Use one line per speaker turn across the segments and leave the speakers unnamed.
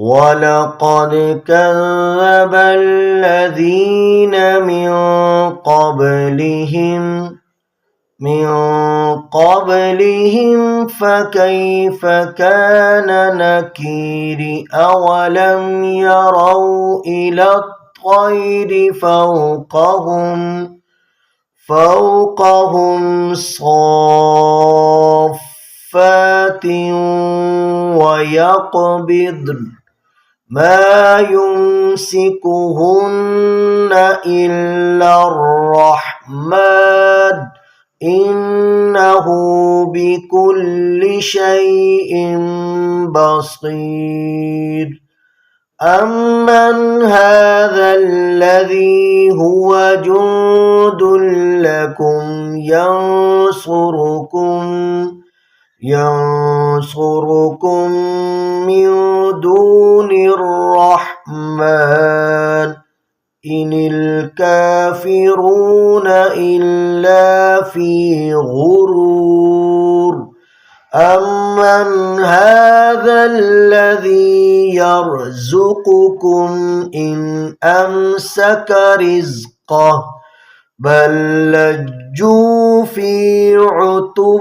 ولقد كذب الذين من قبلهم فكيف كان نكير أولم يروا إلى الطير فوقهم صافات ويقبضن ما يمسكهن إلا الرحمن إنه بكل شيء بصير أمن هذا الذي هو جند لكم ينصركم من دون الرحمن إن الكافرون إلا في غرور أمن هذا الذي يرزقكم إن أمسك رزقه بل لجوا في عتو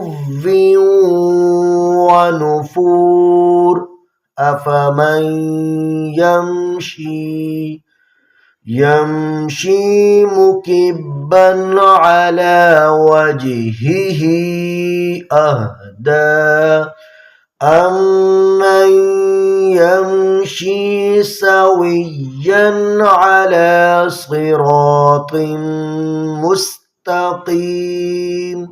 ونفور أفمن يمشي مكبا على وجهه أهدى أمن يمشي سويا على صراط مستقيم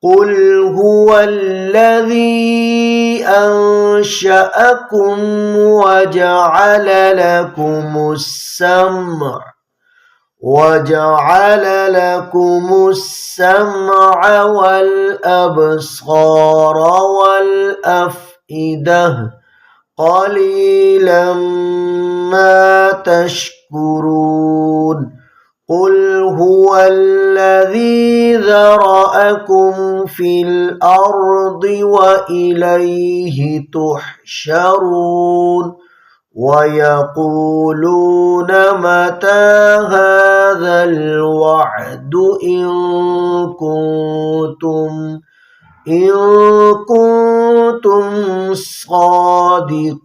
قل هو الذي أنشأكم وجعل لكم السمع والأبصار والأفئدة قليلا ما تشكرون قل هو الذي ذرأكم في الأرض وإليه تحشرون ويقولون متى هذا الوعد إن كنتم صادقين.